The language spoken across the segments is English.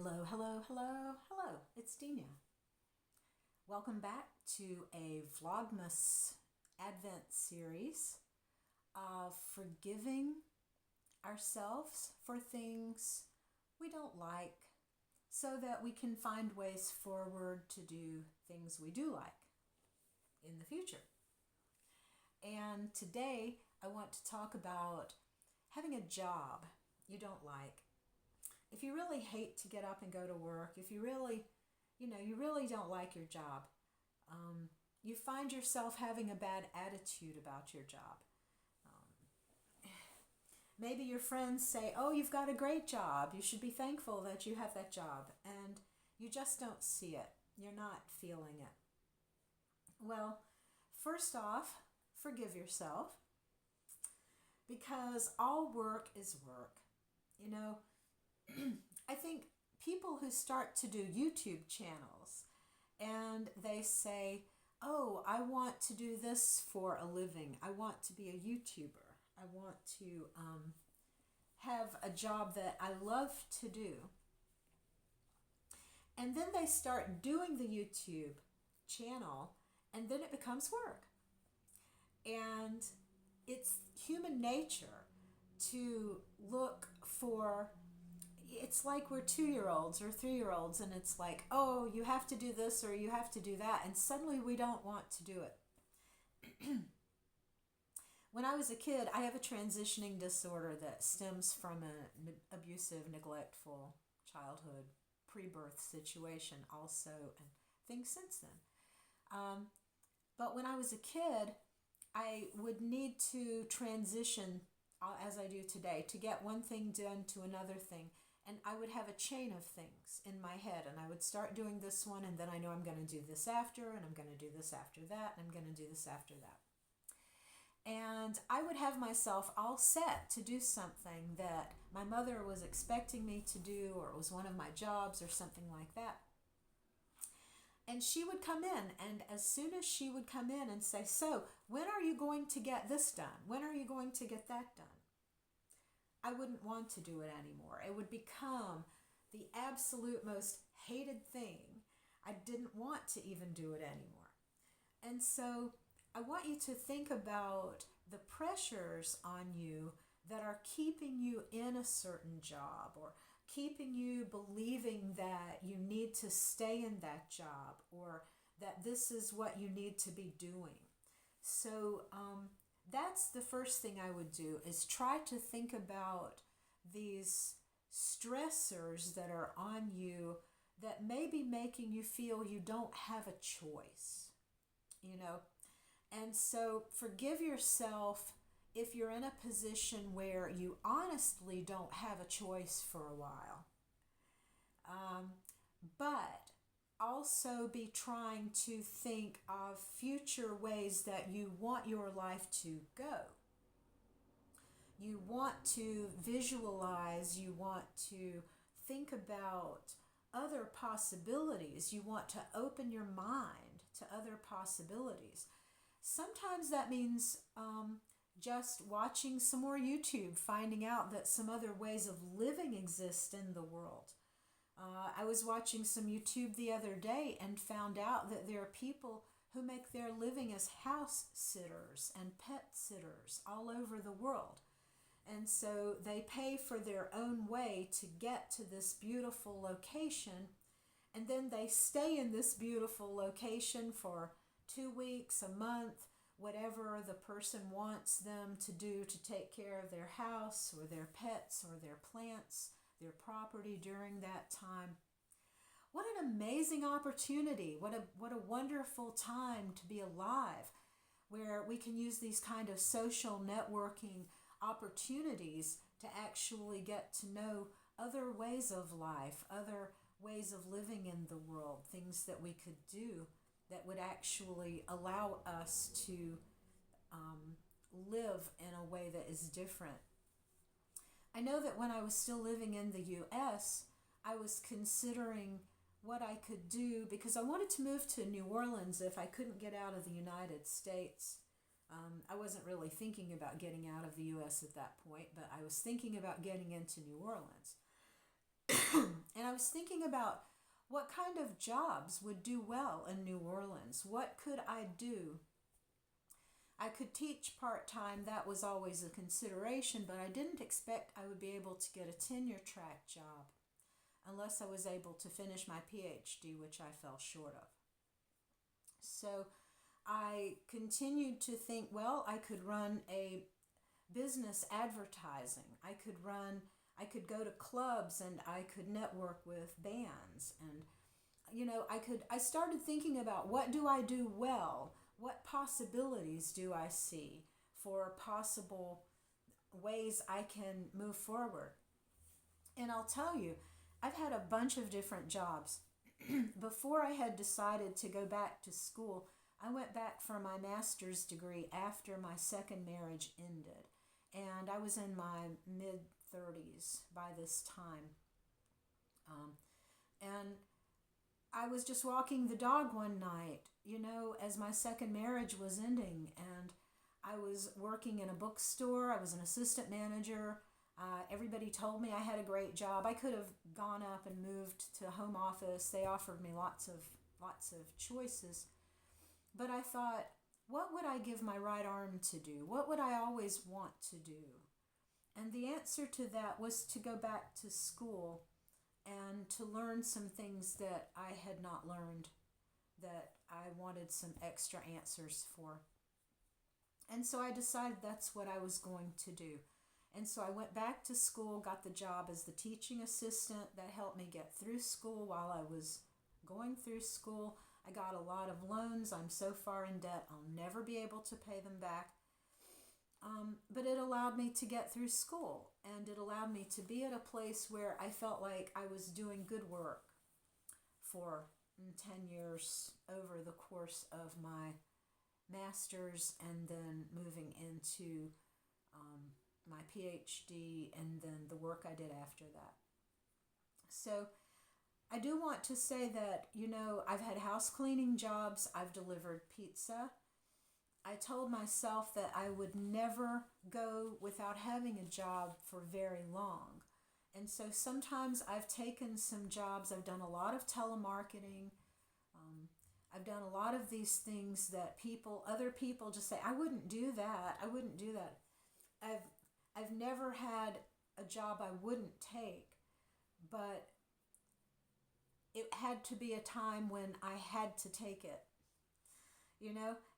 Hello, hello, hello, hello. It's Dina. Welcome back to a Vlogmas Advent series of forgiving ourselves for things we don't like so that we can find ways forward to do things we do like in the future. And today I want to talk about having a job you don't like. If you really hate to get up and go to work, if you really don't like your job, you find yourself having a bad attitude about your job. Maybe your friends say, oh, you've got a great job. You should be thankful that you have that job. And you just don't see it. You're not feeling it. Well, first off, forgive yourself because all work is work. I think people who start to do YouTube channels and they say, oh, I want to do this for a living. I want to be a YouTuber. I want to have a job that I love to do. And then they start doing the YouTube channel and then it becomes work. And it's human nature to look for, it's like we're 2-year-olds or 3-year-olds and it's like, oh, you have to do this or you have to do that. And suddenly we don't want to do it. When I was a kid, I have a transitioning disorder that stems from an abusive, neglectful childhood, pre-birth situation also, and things since then. But when I was a kid, I would need to transition, as I do today, to get one thing done to another thing. And I would have a chain of things in my head, and I would start doing this one, and then I know I'm going to do this after, and I'm going to do this after that, and I'm going to do this after that. And I would have myself all set to do something that my mother was expecting me to do, or it was one of my jobs or something like that. And she would come in, and as soon as she would come in and say, so, when are you going to get this done? When are you going to get that done? I wouldn't want to do it anymore. It would become the absolute most hated thing. I didn't want to even do it anymore. And so I want you to think about the pressures on you that are keeping you in a certain job or keeping you believing that you need to stay in that job or that this is what you need to be doing. So that's the first thing I would do, is try to think about these stressors that are on you that may be making you feel you don't have a choice, And so forgive yourself if you're in a position where you honestly don't have a choice for a while. But also be trying to think of future ways that you want your life to go. You want to visualize, you want to think about other possibilities. You want to open your mind to other possibilities. Sometimes that means just watching some more YouTube, finding out that some other ways of living exist in the world. I was watching some YouTube the other day and found out that there are people who make their living as house sitters and pet sitters all over the world. And so they pay for their own way to get to this beautiful location, and then they stay in this beautiful location for 2 weeks, a month, whatever the person wants them to do to take care of their house or their pets or their plants, their property during that time. What an amazing opportunity. What a wonderful time to be alive, where we can use these kind of social networking opportunities to actually get to know other ways of life, other ways of living in the world, things that we could do that would actually allow us to live in a way that is different. I know that when I was still living in the U.S., I was considering what I could do because I wanted to move to New Orleans if I couldn't get out of the United States. I wasn't really thinking about getting out of the U.S. at that point, but I was thinking about getting into New Orleans. And I was was thinking about what kind of jobs would do well in New Orleans. What could I do? I could teach part-time. That was always a consideration, but I didn't expect I would be able to get a tenure track job unless I was able to finish my PhD, which I fell short of. So I continued to think, well, I could run a business advertising. I could go to clubs and I could network with bands. And, I started thinking about, what do I do well? What possibilities do I see for possible ways I can move forward? And I'll tell you, I've had a bunch of different jobs. Before I had decided to go back to school, I went back for my master's degree after my second marriage ended. And I was in my mid-30s by this time. And I was just walking the dog one night, as my second marriage was ending. And I was working in a bookstore. I was an assistant manager. Everybody told me I had a great job. I could have gone up and moved to a home office. They offered me lots of choices. But I thought, what would I give my right arm to do? What would I always want to do? And the answer to that was to go back to school and to learn some things that I had not learned, that I wanted some extra answers for. And so I decided that's what I was going to do. And so I went back to school, got the job as the teaching assistant. That helped me get through school while I was going through school. I got a lot of loans. I'm so far in debt, I'll never be able to pay them back. But it allowed me to get through school, and it allowed me to be at a place where I felt like I was doing good work for 10 years over the course of my master's, and then moving into my PhD, and then the work I did after that. So I do want to say that, I've had house cleaning jobs. I've delivered pizza. I told myself that I would never go without having a job for very long. And so sometimes I've taken some jobs. I've done a lot of telemarketing. I've done a lot of these things that other people just say, I wouldn't do that. I wouldn't do that. I've never had a job I wouldn't take, but it had to be a time when I had to take it,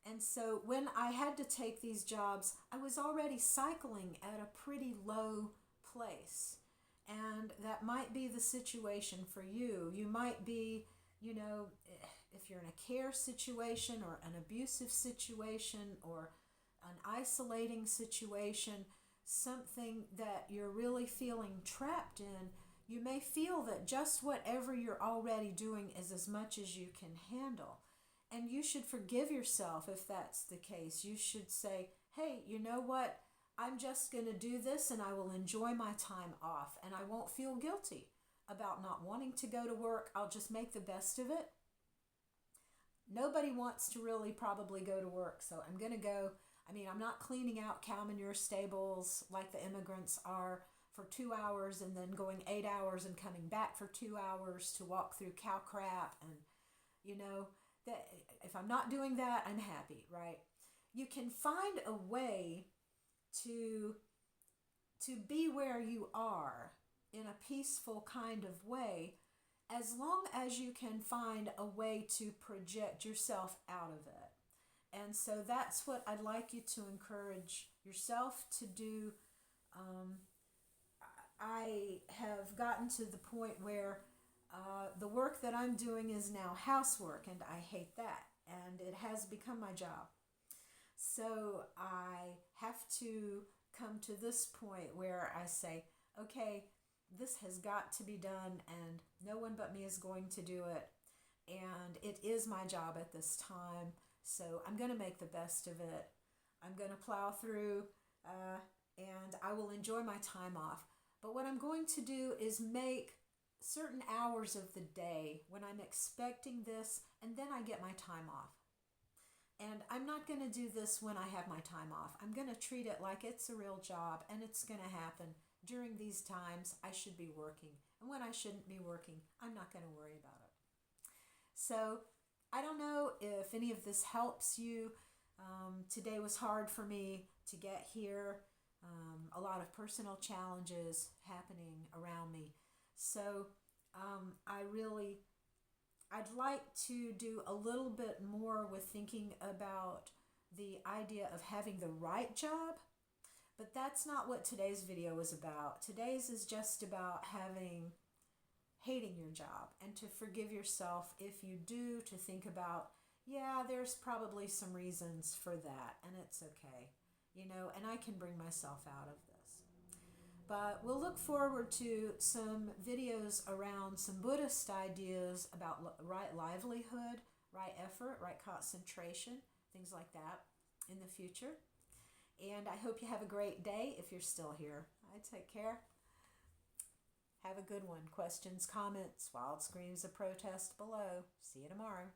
And so when I had to take these jobs, I was already cycling at a pretty low place. And that might be the situation for you. You might be, if you're in a care situation or an abusive situation or an isolating situation, something that you're really feeling trapped in, you may feel that just whatever you're already doing is as much as you can handle. And you should forgive yourself if that's the case. You should say, hey, you know what? I'm just going to do this, and I will enjoy my time off, and I won't feel guilty about not wanting to go to work. I'll just make the best of it. Nobody wants to really probably go to work, so I'm going to go. I'm not cleaning out cow manure stables like the immigrants are for 2 hours and then going 8 hours and coming back for 2 hours to walk through cow crap. And, that if I'm not doing that, I'm happy, right? You can find a way to be where you are in a peaceful kind of way, as long as you can find a way to project yourself out of it. And so that's what I'd like you to encourage yourself to do. I have gotten to the point where the work that I'm doing is now housework, and I hate that. And it has become my job. So I have to come to this point where I say, okay, this has got to be done, and no one but me is going to do it. And it is my job at this time. So I'm going to make the best of it. I'm going to plow through, and I will enjoy my time off. But what I'm going to do is make certain hours of the day when I'm expecting this, and then I get my time off. And I'm not going to do this when I have my time off. I'm going to treat it like it's a real job, and it's going to happen during these times, I should be working. And when I shouldn't be working, I'm not going to worry about it. So I don't know if any of this helps you. Today was hard for me to get here. A lot of personal challenges happening around me. So I'd like to do a little bit more with thinking about the idea of having the right job, but that's not what today's video is about. Today's is just about hating your job, and to forgive yourself if you do, to think about, yeah, there's probably some reasons for that, and it's okay, and I can bring myself out of this. But we'll look forward to some videos around some Buddhist ideas about right livelihood, right effort, right concentration, things like that in the future. And I hope you have a great day if you're still here. I take care. Have a good one. Questions, comments, wild screams of protest below. See you tomorrow.